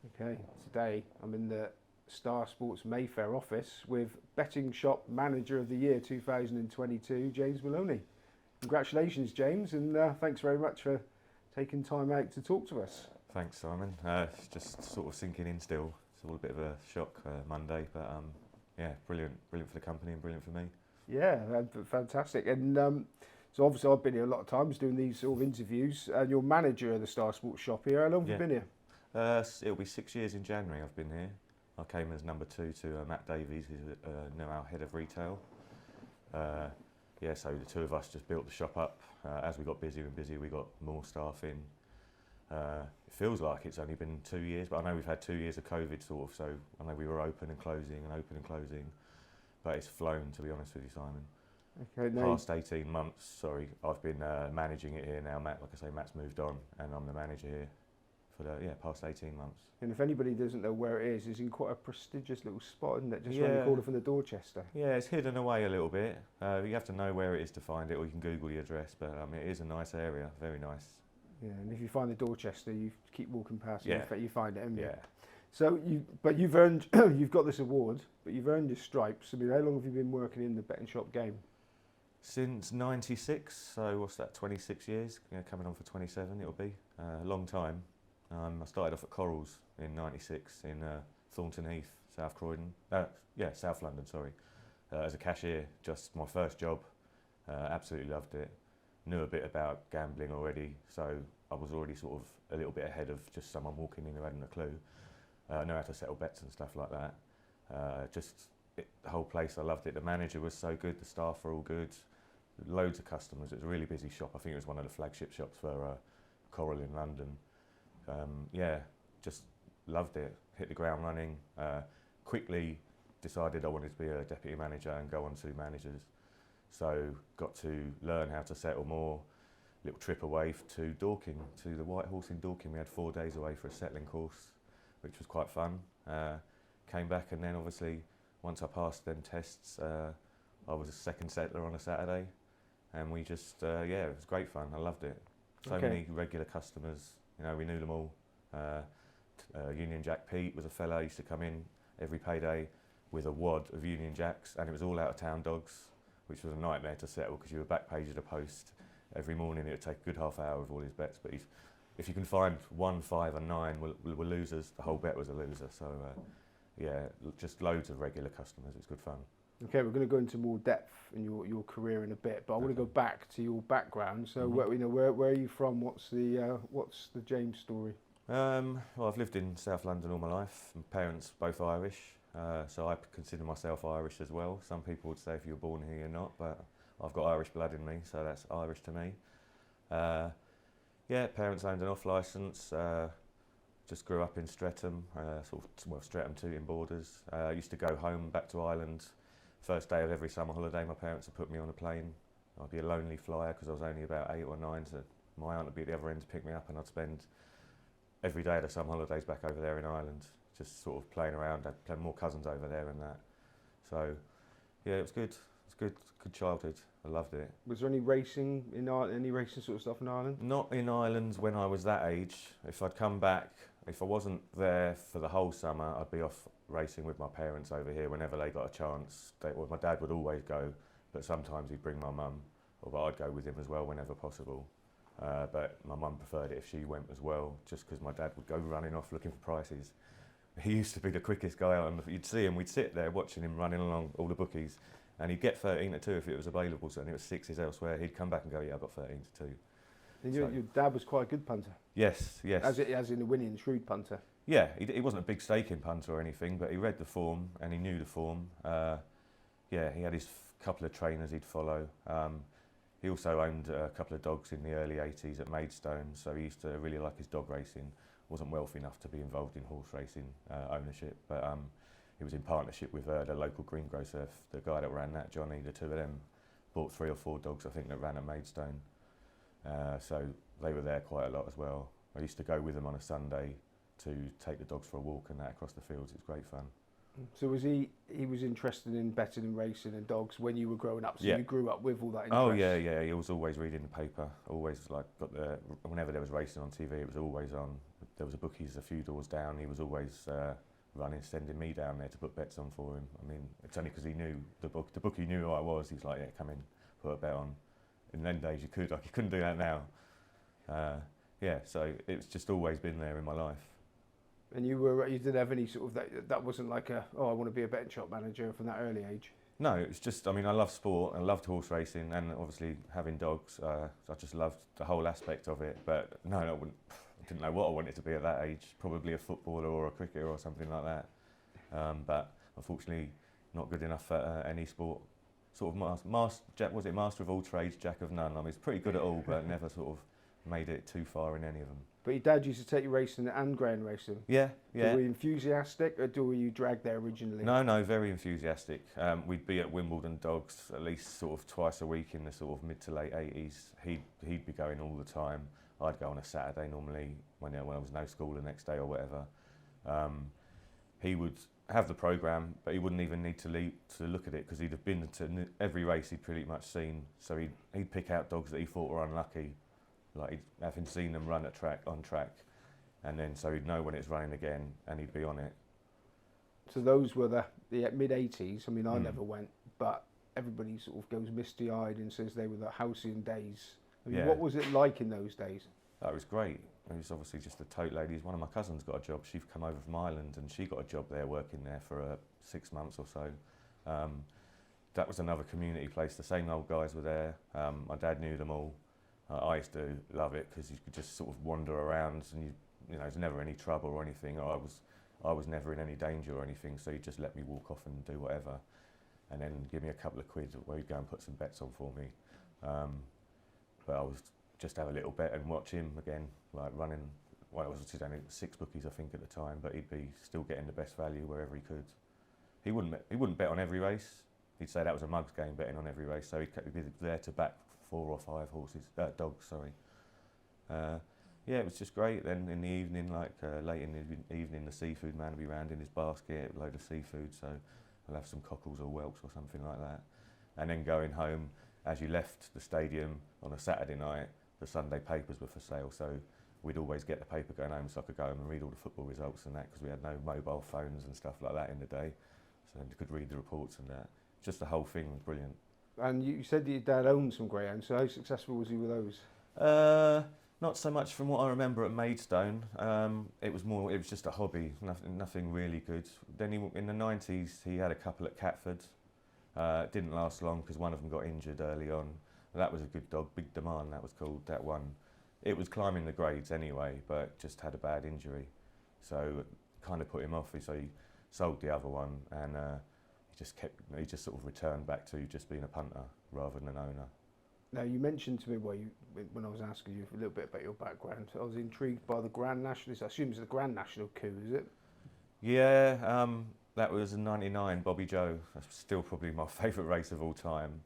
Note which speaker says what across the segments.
Speaker 1: Okay, today I'm in the Star Sports Mayfair office with Betting Shop Manager of the Year 2022, James Maloney. Congratulations, James, and thanks very much for taking time out to talk to us.
Speaker 2: Thanks, Simon. It's just sort of sinking in still. It's all a bit of a shock Monday, but yeah, brilliant for the company and brilliant for me.
Speaker 1: Yeah, fantastic. And so obviously I've been here a lot of times doing these sort of interviews, and you're manager of the Star Sports shop here. How long have you
Speaker 2: Yeah.
Speaker 1: been here?
Speaker 2: It'll be 6 years in January I've been here. I came as number two to Matt Davies, who's now our head of retail. Yeah, so the two of us just built the shop up. As we got busier and busier, we got more staff in. It feels like it's only been 2 years, but I know we've had 2 years of COVID sort of, so I know we were open and closing and open and closing, but it's flown, to be honest with you, Simon.
Speaker 1: Okay,
Speaker 2: Past 18 months, sorry, I've been managing it here now. Matt, like I say, Matt's moved on and I'm the manager here for the past 18 months.
Speaker 1: and if anybody doesn't know where it is, it's in quite a prestigious little spot, isn't it? Just around the corner from the Dorchester.
Speaker 2: Yeah, it's hidden away a little bit. You have to know where it is to find it, or you can Google the address, but it is a nice area, very nice.
Speaker 1: Yeah, and if you find the Dorchester, you keep walking past it,
Speaker 2: Yeah.
Speaker 1: you find it, haven't you?
Speaker 2: Yeah.
Speaker 1: So you've earned, you've got this award, but you've earned your stripes. I mean, how long have you been working in the betting shop game?
Speaker 2: Since '96, so what's that, 26 years? Yeah, coming on for 27 it'll be. A long time. I started off at Corals in '96 in Thornton Heath, South Croydon. South London, sorry. As a cashier, just my first job. Absolutely loved it. Knew a bit about gambling already, so I was already sort of a little bit ahead of just someone walking in who hadn't a clue. Know how to settle bets and stuff like that. The whole place, I loved it. The manager was so good, the staff were all good. Loads of customers. It was a really busy shop. I think it was one of the flagship shops for Coral in London. Yeah, just loved it. Hit the ground running. Quickly decided I wanted to be a deputy manager and go on to managers. So got to learn how to settle more. Little trip away to Dorking, to the White Horse in Dorking. We had 4 days away for a settling course, which was quite fun. Came back, and then obviously once I passed them tests, I was a second settler on a Saturday, and we just it was great fun. I loved it. So many regular customers. You know, we knew them all. Union Jack Pete was a fella, used to come in every payday with a wad of Union Jacks, and it was all out of town dogs, which was a nightmare to settle because you were back page of the post every morning. It would take a good half hour with all his bets, but if you can find 1, 5 and 9 were losers, the whole bet was a loser. So yeah, just loads of regular customers. It's good fun.
Speaker 1: Okay, we're going to go into more depth in your career in a bit, but I want to go back to your background. So where are you from? What's the James story?
Speaker 2: Well, I've lived in South London all my life. My parents both Irish, so I consider myself Irish as well. Some people would say if you were born here you're not, but I've got Irish blood in me, so that's Irish to me. Yeah, parents owned an off licence. Just grew up in Streatham, Streatham Tooting borders. Used to go home back to Ireland. First day of every summer holiday, my parents would put me on a plane. I'd be a lonely flyer because I was only about 8 or 9, so my aunt would be at the other end to pick me up, and I'd spend every day of the summer holidays back over there in Ireland, just sort of playing around. I had more cousins over there and that. So yeah, it was good. It was good childhood. I loved it.
Speaker 1: Was there any racing in Ireland? Any racing sort of stuff in Ireland?
Speaker 2: Not in Ireland when I was that age. If I'd come back, if I wasn't there for the whole summer, I'd be off racing with my parents over here whenever they got a chance. My dad would always go, but sometimes he'd bring my mum, or I'd go with him as well whenever possible. But my mum preferred it if she went as well, just because my dad would go running off looking for prices. He used to be the quickest guy on. You'd see him, we'd sit there watching him running along all the bookies, and he'd get 13 to 2 if it was available, so and it was 6s elsewhere. He'd come back and go, yeah, I've got 13 to 2.
Speaker 1: And your dad was quite a good punter.
Speaker 2: Yes.
Speaker 1: As in a winning, shrewd punter.
Speaker 2: Yeah, he wasn't a big staking punter or anything, but he read the form and he knew the form. Yeah, he had his couple of trainers he'd follow. He also owned a couple of dogs in the early 80s at Maidstone, so he used to really like his dog racing. Wasn't wealthy enough to be involved in horse racing ownership, but he was in partnership with the local greengrocer, the guy that ran that, Johnny. The two of them bought 3 or 4 dogs, I think, that ran at Maidstone. So they were there quite a lot as well. I used to go with them on a Sunday to take the dogs for a walk and that across the fields. It's great fun.
Speaker 1: So he was interested in betting and racing and dogs when you were growing up. So
Speaker 2: Yeah.
Speaker 1: you grew up with all that interest.
Speaker 2: Oh yeah. He was always reading the paper. Always like whenever there was racing on TV, it was always on. There was a bookies a few doors down. He was always running, sending me down there to put bets on for him. I mean, it's only because he knew the bookie knew who I was. He's like, yeah, come in, put a bet on. In them days, you couldn't do that now. Yeah, so it's just always been there in my life.
Speaker 1: And you didn't have any sort of that wasn't like I want to be a betting shop manager from that early age.
Speaker 2: No, it's just, I mean, I love sport, I loved horse racing, and obviously having dogs. I just loved the whole aspect of it. But no, I didn't know what I wanted to be at that age. Probably a footballer or a cricketer or something like that. But unfortunately, not good enough at any sport. Sort of master of all trades, jack of none. I mean, he's pretty good at all, but never sort of made it too far in any of them.
Speaker 1: But your dad used to take you racing and grand racing.
Speaker 2: Yeah.
Speaker 1: Were you enthusiastic, or were you dragged there originally?
Speaker 2: No, very enthusiastic. We'd be at Wimbledon Dogs at least sort of twice a week in the sort of mid to late 80s. He'd be going all the time. I'd go on a Saturday normally when I was no school the next day or whatever. He would have the programme, but he wouldn't even need to look at it because he'd have been to every race he'd pretty much seen. So he'd pick out dogs that he thought were unlucky, like having seen them run on track, and then so he'd know when it's running again and he'd be on it.
Speaker 1: So those were the mid-80s. I mean, I never went, but everybody sort of goes misty-eyed and says they were the halcyon days. I mean, what was it like in those days?
Speaker 2: That was great. It was obviously just a tote lady. One of my cousins got a job. She'd come over from Ireland and she got a job there working there for 6 months or so. That was another community place. The same old guys were there. My dad knew them all. I used to love it because you could just sort of wander around and there's never any trouble or anything. I was never in any danger or anything, so he'd just let me walk off and do whatever, and then give me a couple of quid where he'd go and put some bets on for me. But I was just have a little bet and watch him again, like running. Well, it was only 6 bookies I think at the time, but he'd be still getting the best value wherever he could. He wouldn't bet on every race. He'd say that was a mugs game, betting on every race. So he'd be there to back 4 or 5 dogs. Sorry. Yeah, it was just great. Then in the evening, late in the evening, the seafood man would be round in his basket, a load of seafood. So I'll have some cockles or whelks or something like that. And then going home, as you left the stadium on a Saturday night, the Sunday papers were for sale. So we'd always get the paper going home so I could go home and read all the football results and that, because we had no mobile phones and stuff like that in the day. So you could read the reports and that. Just the whole thing was brilliant. And
Speaker 1: you said that your dad owned some greyhounds, so how successful was he with those?
Speaker 2: Not so much from what I remember at Maidstone. It was just a hobby, nothing really good. Then in the 90s, he had a couple at Catford. It didn't last long because one of them got injured early on. That was a good dog, Big Demand, that was called, that one. It was climbing the grades anyway, but just had a bad injury. So kind of put him off, so he sold the other one, and he just sort of returned back to just being a punter rather than an owner.
Speaker 1: Now, you mentioned to me when I was asking you a little bit about your background, I was intrigued by the Grand National. I assume it's the Grand National Coup, is it?
Speaker 2: Yeah, that was in '99, Bobby Joe. That's still probably my favourite race of all time.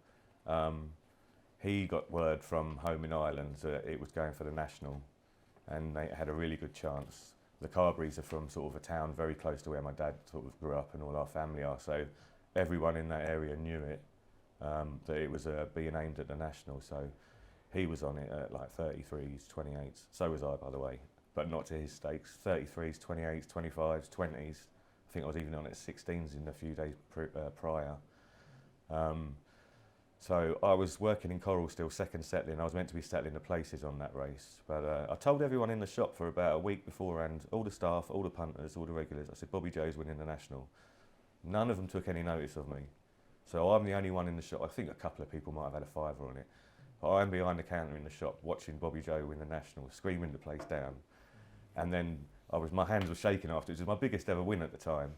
Speaker 2: He got word from home in Ireland that it was going for the National, and they had a really good chance. The Carberries are from sort of a town very close to where my dad sort of grew up and all our family are, so everyone in that area knew it, that it was being aimed at the National. So he was on it at like 33s, 28s. So was I, by the way, but not to his stakes. 33s, 28s, 25s, 20s. I think I was even on it 16s in a few days prior. So I was working in Coral still, second settling. I was meant to be settling the places on that race. But I told everyone in the shop for about a week beforehand, all the staff, all the punters, all the regulars, I said, Bobby Joe's winning the National. None of them took any notice of me. So I'm the only one in the shop. I think a couple of people might have had a fiver on it. But I'm behind the counter in the shop watching Bobby Joe win the National, screaming the place down. And then my hands were shaking after. It was my biggest ever win at the time.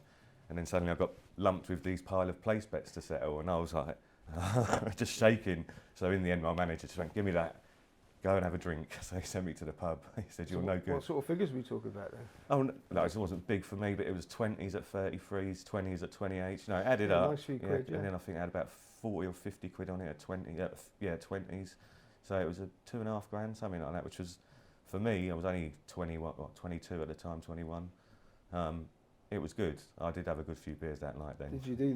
Speaker 2: And then suddenly I got lumped with these pile of place bets to settle, and I was like, just shaking. So in the end, my manager just went, give me that, go and have a drink. So he sent me to the pub. He said, you're no good.
Speaker 1: What sort of figures were we talking about then?
Speaker 2: Oh, no, it wasn't big for me, but it was 20s at 33s, 20s at 28s. You know, it added up.
Speaker 1: Nice few quid, yeah.
Speaker 2: And then I think I had about 40 or 50 quid on it at 20s. So it was a £2,500, something like that, which was, for me, I was only 22 at the time, 21. it was good. I did have a good few beers that night then.
Speaker 1: Did you do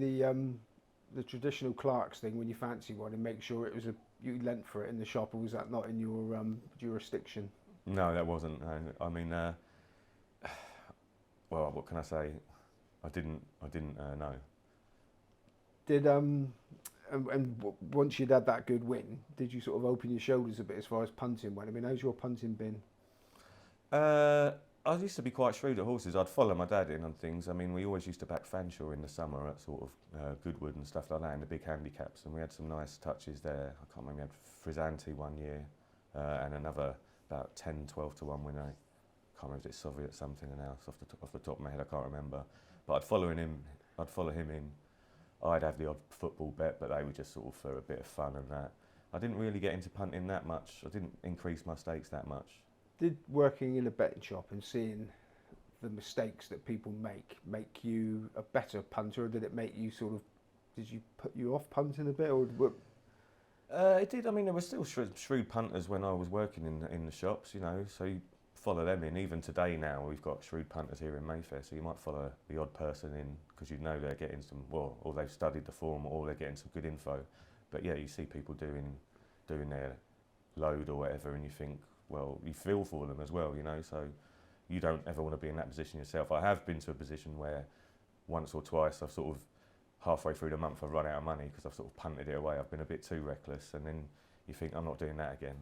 Speaker 1: the traditional Clark's thing when you fancy one and make sure it was you lent for it in the shop, or was that not in your jurisdiction?
Speaker 2: No, that wasn't. No. I mean, well, what can I say? I didn't know.
Speaker 1: Did once you'd had that good win, did you sort of open your shoulders a bit as far as punting went? I mean, how's your punting been?
Speaker 2: I used to be quite shrewd at horses. I'd follow my dad in on things. I mean, we always used to back Fanshawe in the summer at sort of Goodwood and stuff like that in the big handicaps, and we had some nice touches there. I can't remember, we had Frizzanti one year and another about 10, 12 to 1 winner. I can't remember if it's Soviet something now, it's off the top of my head, I can't remember. But I'd follow him in. I'd have the odd football bet, but they were just sort of for a bit of fun and that. I didn't really get into punting that much. I didn't increase my stakes that much.
Speaker 1: Did working in a betting shop and seeing the mistakes that people make you a better punter, or did it make you did you put you off punting a bit, or
Speaker 2: It did. I mean, there were still shrewd punters when I was working in the shops, you know, so you follow them in. Even today now, we've got shrewd punters here in Mayfair, so you might follow the odd person in because you know they're getting some, well, or they've studied the form, or they're getting some good info. But yeah, you see people doing their load or whatever, and you think, well, you feel for them as well, you know, so you don't ever want to be in that position yourself. I have been to a position where once or twice I've sort of halfway through the month I've run out of money because I've sort of punted it away. I've been a bit too reckless, and then you think, I'm not doing that again.